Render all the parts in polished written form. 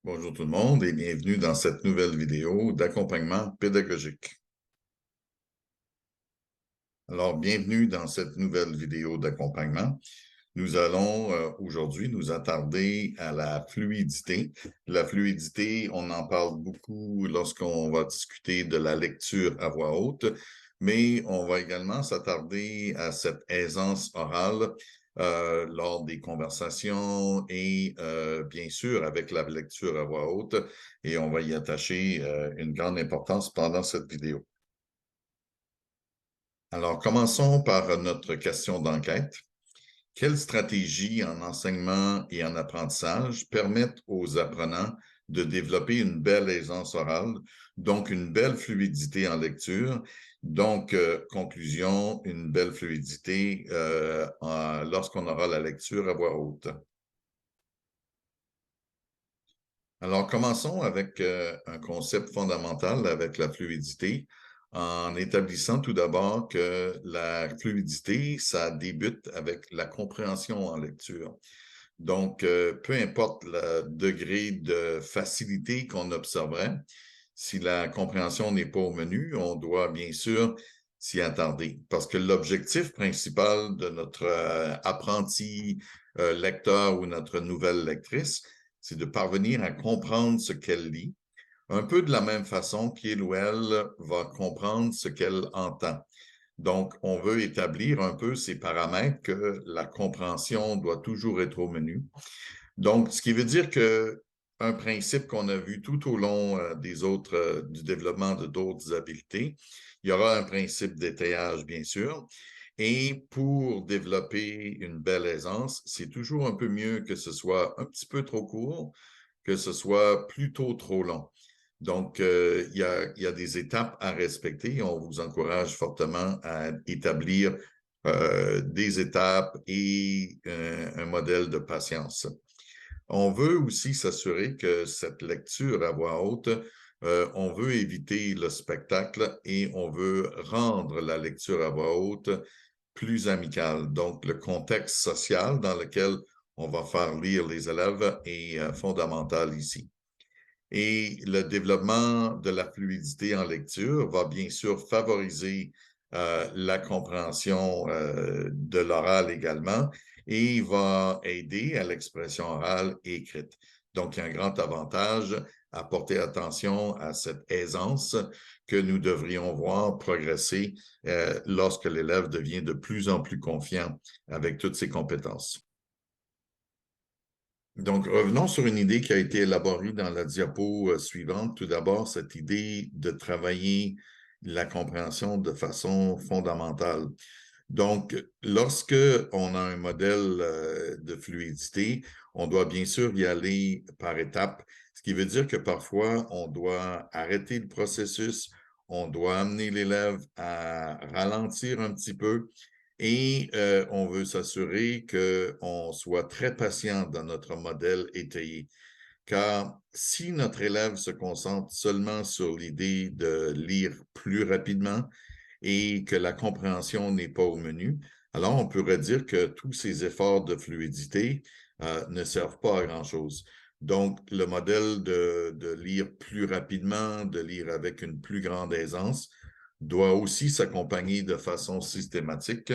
Bonjour tout le monde et bienvenue dans cette nouvelle vidéo d'accompagnement pédagogique. Alors, bienvenue dans cette nouvelle vidéo d'accompagnement. Nous allons aujourd'hui nous attarder à la fluidité. La fluidité, on en parle beaucoup lorsqu'on va discuter de la lecture à voix haute, mais on va également s'attarder à cette aisance orale lors des conversations et bien sûr avec la lecture à voix haute, et on va y attacher une grande importance pendant cette vidéo. Alors, commençons par notre question d'enquête. Quelles stratégies en enseignement et en apprentissage permettent aux apprenants de développer une belle aisance orale, donc une belle fluidité en lecture, donc conclusion, une belle fluidité lorsqu'on aura la lecture à voix haute. Alors, commençons avec un concept fondamental avec la fluidité, en établissant tout d'abord que la fluidité, ça débute avec la compréhension en lecture. Donc, peu importe le degré de facilité qu'on observerait, si la compréhension n'est pas au menu, on doit bien sûr s'y attarder. Parce que l'objectif principal de notre apprenti lecteur ou notre nouvelle lectrice, c'est de parvenir à comprendre ce qu'elle lit, un peu de la même façon qu'il ou elle va comprendre ce qu'elle entend. Donc, on veut établir un peu ces paramètres que la compréhension doit toujours être au menu. Donc, ce qui veut dire que un principe qu'on a vu tout au long des autres, du développement de d'autres habiletés, il y aura un principe d'étayage, bien sûr. Et pour développer une belle aisance, c'est toujours un peu mieux que ce soit un petit peu trop court, que ce soit plutôt trop long. Donc, il y a des étapes à respecter. On vous encourage fortement à établir des étapes et un modèle de patience. On veut aussi s'assurer que cette lecture à voix haute, on veut éviter le spectacle et on veut rendre la lecture à voix haute plus amicale. Donc, le contexte social dans lequel on va faire lire les élèves est fondamental ici. Et le développement de la fluidité en lecture va bien sûr favoriser la compréhension de l'oral également et va aider à l'expression orale et écrite. Donc, il y a un grand avantage à porter attention à cette aisance que nous devrions voir progresser lorsque l'élève devient de plus en plus confiant avec toutes ses compétences. Donc, revenons sur une idée qui a été élaborée dans la diapo suivante. Tout d'abord, cette idée de travailler la compréhension de façon fondamentale. Donc, lorsque on a un modèle de fluidité, on doit bien sûr y aller par étapes, ce qui veut dire que parfois, on doit arrêter le processus, on doit amener l'élève à ralentir un petit peu et on veut s'assurer qu'on soit très patient dans notre modèle étayé. Car si notre élève se concentre seulement sur l'idée de lire plus rapidement et que la compréhension n'est pas au menu, alors on pourrait dire que tous ces efforts de fluidité ne servent pas à grand-chose. Donc, le modèle de lire plus rapidement, de lire avec une plus grande aisance, doit aussi s'accompagner de façon systématique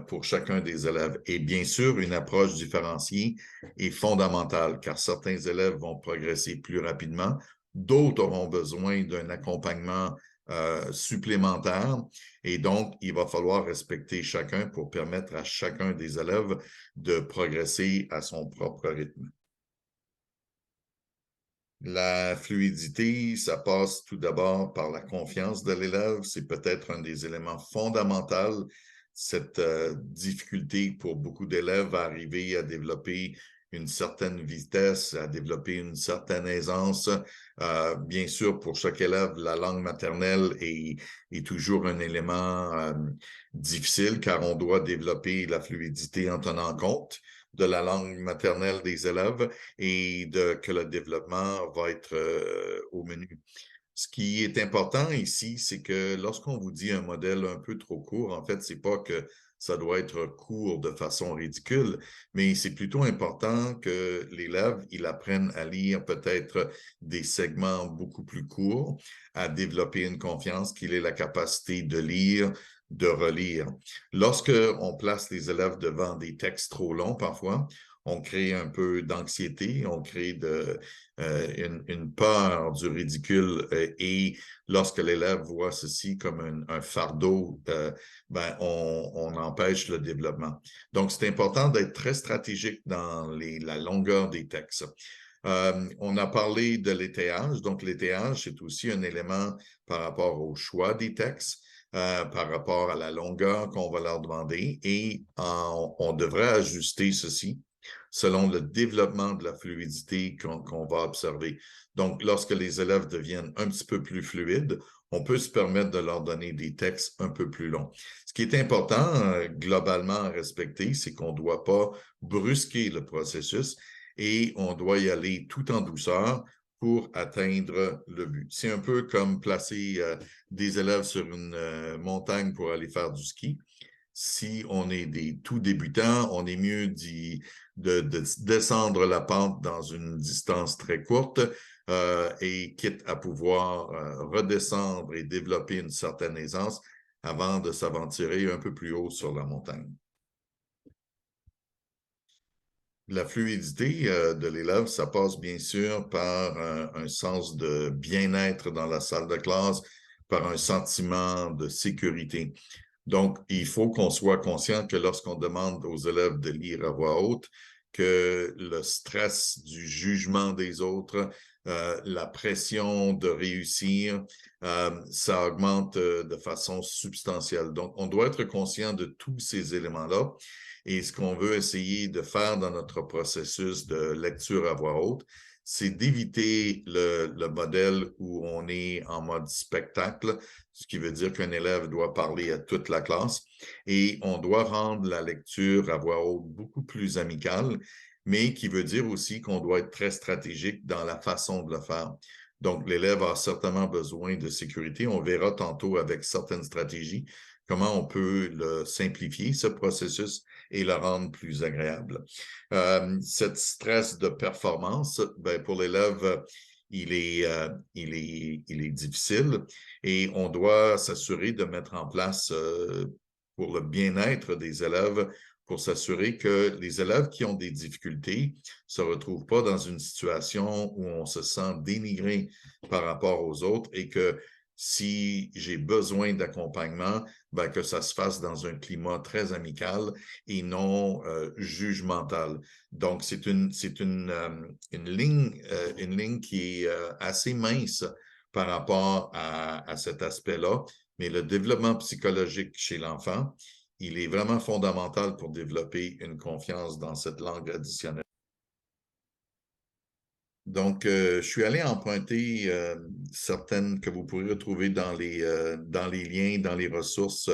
pour chacun des élèves. Et bien sûr, une approche différenciée est fondamentale, car certains élèves vont progresser plus rapidement, d'autres auront besoin d'un accompagnement supplémentaire. Et donc, il va falloir respecter chacun pour permettre à chacun des élèves de progresser à son propre rythme. La fluidité, ça passe tout d'abord par la confiance de l'élève. C'est peut-être un des éléments fondamentaux. Cette difficulté pour beaucoup d'élèves à arriver à développer une certaine vitesse, à développer une certaine aisance. Bien sûr, pour chaque élève, la langue maternelle est toujours un élément difficile car on doit développer la fluidité en tenant compte de la langue maternelle des élèves et que le développement va être au menu. Ce qui est important ici, c'est que lorsqu'on vous dit un modèle un peu trop court, en fait, c'est pas que ça doit être court de façon ridicule, mais c'est plutôt important que l'élève, il apprenne à lire peut-être des segments beaucoup plus courts, à développer une confiance qu'il ait la capacité de lire, de relire. Lorsque on place les élèves devant des textes trop longs, parfois, on crée un peu d'anxiété, on crée une peur du ridicule et lorsque l'élève voit ceci comme un fardeau, on empêche le développement. Donc, c'est important d'être très stratégique dans la longueur des textes. On a parlé de l'étayage. Donc, l'étayage, c'est aussi un élément par rapport au choix des textes. Par rapport à la longueur qu'on va leur demander et on devrait ajuster ceci selon le développement de la fluidité qu'on va observer. Donc, lorsque les élèves deviennent un petit peu plus fluides, on peut se permettre de leur donner des textes un peu plus longs. Ce qui est important, globalement à respecter, c'est qu'on ne doit pas brusquer le processus et on doit y aller tout en douceur pour atteindre le but. C'est un peu comme placer des élèves sur une montagne pour aller faire du ski. Si on est des tout débutants, on est mieux de descendre la pente dans une distance très courte et quitte à pouvoir redescendre et développer une certaine aisance avant de s'aventurer un peu plus haut sur la montagne. La fluidité de l'élève, ça passe bien sûr par un sens de bien-être dans la salle de classe, par un sentiment de sécurité. Donc, il faut qu'on soit conscient que lorsqu'on demande aux élèves de lire à voix haute, que le stress du jugement des autres, la pression de réussir, ça augmente de façon substantielle. Donc, on doit être conscient de tous ces éléments-là. Et ce qu'on veut essayer de faire dans notre processus de lecture à voix haute, c'est d'éviter le modèle où on est en mode spectacle, ce qui veut dire qu'un élève doit parler à toute la classe et on doit rendre la lecture à voix haute beaucoup plus amicale, mais qui veut dire aussi qu'on doit être très stratégique dans la façon de le faire. Donc, l'élève a certainement besoin de sécurité. On verra tantôt avec certaines stratégies comment on peut le simplifier, ce processus, et le rendre plus agréable. Cette stress de performance, pour l'élève, il est difficile et on doit s'assurer de mettre en place pour le bien-être des élèves, pour s'assurer que les élèves qui ont des difficultés ne se retrouvent pas dans une situation où on se sent dénigré par rapport aux autres et que si j'ai besoin d'accompagnement, que ça se fasse dans un climat très amical et non jugemental. Donc, c'est une ligne qui est assez mince par rapport à cet aspect-là, mais le développement psychologique chez l'enfant, il est vraiment fondamental pour développer une confiance dans cette langue additionnelle. Donc, je suis allé emprunter certaines que vous pourrez retrouver dans les liens, dans les ressources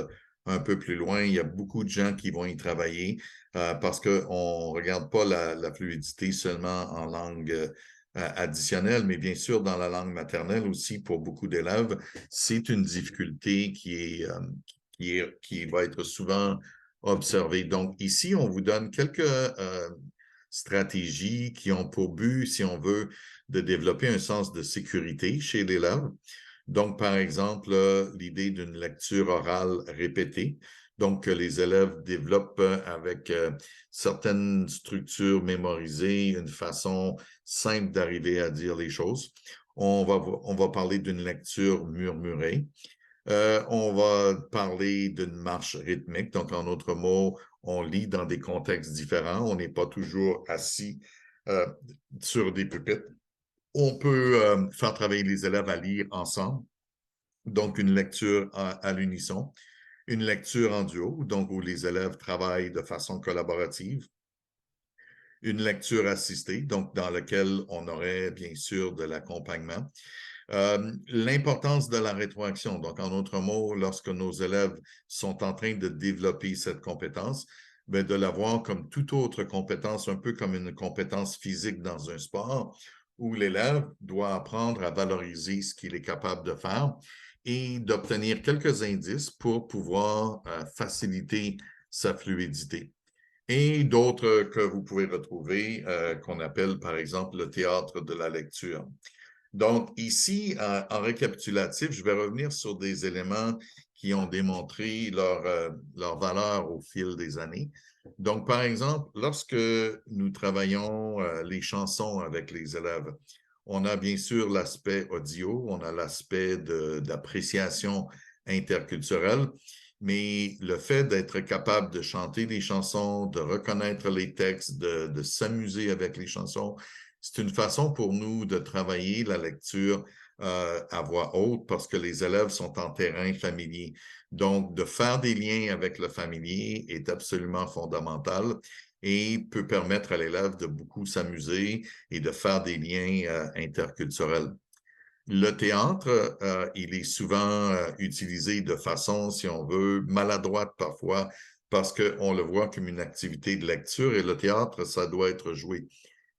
un peu plus loin. Il y a beaucoup de gens qui vont y travailler parce qu'on ne regarde pas la fluidité seulement en langue additionnelle, mais bien sûr dans la langue maternelle aussi pour beaucoup d'élèves. C'est une difficulté qui va être souvent observée. Donc, ici, on vous donne quelques stratégies qui ont pour but, si on veut, de développer un sens de sécurité chez l'élève. Donc, par exemple, l'idée d'une lecture orale répétée, donc que les élèves développent avec certaines structures mémorisées, une façon simple d'arriver à dire les choses. On va parler d'une lecture murmurée. On va parler d'une marche rythmique. Donc, en d'autres mots, on lit dans des contextes différents. On n'est pas toujours assis sur des pupitres. On peut faire travailler les élèves à lire ensemble. Donc, une lecture à l'unisson. Une lecture en duo, donc où les élèves travaillent de façon collaborative. Une lecture assistée, donc dans laquelle on aurait bien sûr de l'accompagnement. L'importance de la rétroaction. Donc, en d'autres mots, lorsque nos élèves sont en train de développer cette compétence, de la voir comme toute autre compétence, un peu comme une compétence physique dans un sport, où l'élève doit apprendre à valoriser ce qu'il est capable de faire et d'obtenir quelques indices pour pouvoir faciliter sa fluidité. Et d'autres que vous pouvez retrouver, qu'on appelle par exemple le théâtre de la lecture. Donc ici, en récapitulatif, je vais revenir sur des éléments qui ont démontré leur valeur au fil des années. Donc, par exemple, lorsque nous travaillons les chansons avec les élèves, on a bien sûr l'aspect audio, on a l'aspect d'appréciation interculturelle, mais le fait d'être capable de chanter des chansons, de reconnaître les textes, de s'amuser avec les chansons, c'est une façon pour nous de travailler la lecture à voix haute parce que les élèves sont en terrain familier. Donc, de faire des liens avec le familier est absolument fondamental et peut permettre à l'élève de beaucoup s'amuser et de faire des liens interculturels. Le théâtre, il est souvent utilisé de façon, si on veut, maladroite parfois, parce qu'on le voit comme une activité de lecture et le théâtre, ça doit être joué.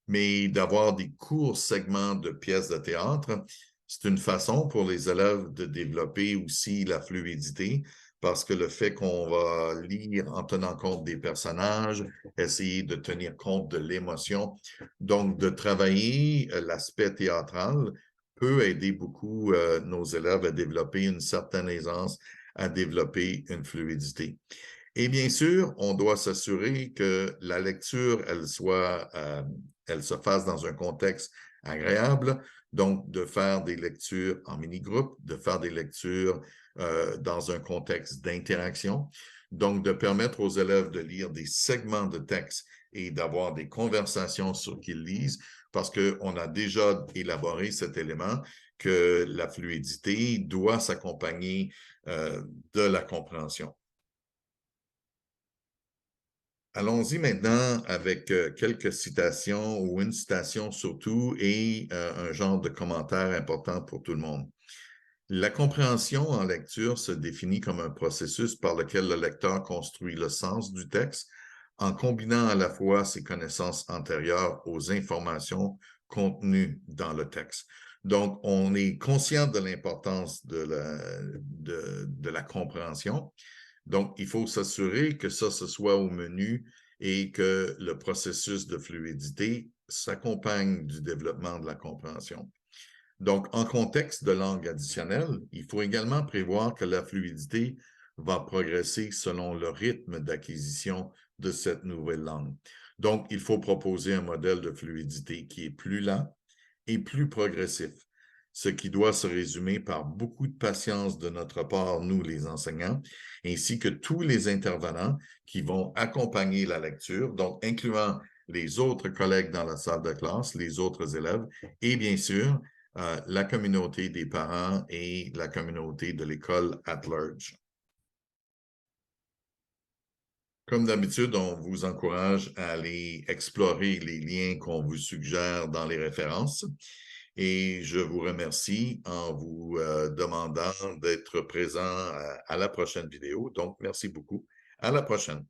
Mais d'avoir des courts segments de pièces de théâtre, c'est une façon pour les élèves de développer aussi la fluidité, parce que le fait qu'on va lire en tenant compte des personnages, essayer de tenir compte de l'émotion, donc de travailler l'aspect théâtral peut aider beaucoup nos élèves à développer une certaine aisance, à développer une fluidité. Et bien sûr, on doit s'assurer que la lecture, elle se fasse dans un contexte agréable, donc de faire des lectures en mini-groupe, de faire des lectures dans un contexte d'interaction, donc de permettre aux élèves de lire des segments de texte et d'avoir des conversations sur ce qu'ils lisent, parce qu'on a déjà élaboré cet élément que la fluidité doit s'accompagner de la compréhension. Allons-y maintenant avec quelques citations ou une citation surtout et un genre de commentaire important pour tout le monde. La compréhension en lecture se définit comme un processus par lequel le lecteur construit le sens du texte en combinant à la fois ses connaissances antérieures aux informations contenues dans le texte. Donc, on est conscient de l'importance de la compréhension. Donc, il faut s'assurer que ça, ce soit au menu et que le processus de fluidité s'accompagne du développement de la compréhension. Donc, en contexte de langue additionnelle, il faut également prévoir que la fluidité va progresser selon le rythme d'acquisition de cette nouvelle langue. Donc, il faut proposer un modèle de fluidité qui est plus lent et plus progressif, ce qui doit se résumer par beaucoup de patience de notre part, nous les enseignants, ainsi que tous les intervenants qui vont accompagner la lecture, donc incluant les autres collègues dans la salle de classe, les autres élèves, et bien sûr, la communauté des parents et la communauté de l'école at large. Comme d'habitude, on vous encourage à aller explorer les liens qu'on vous suggère dans les références. Et je vous remercie en vous demandant d'être présent à la prochaine vidéo. Donc, merci beaucoup. À la prochaine.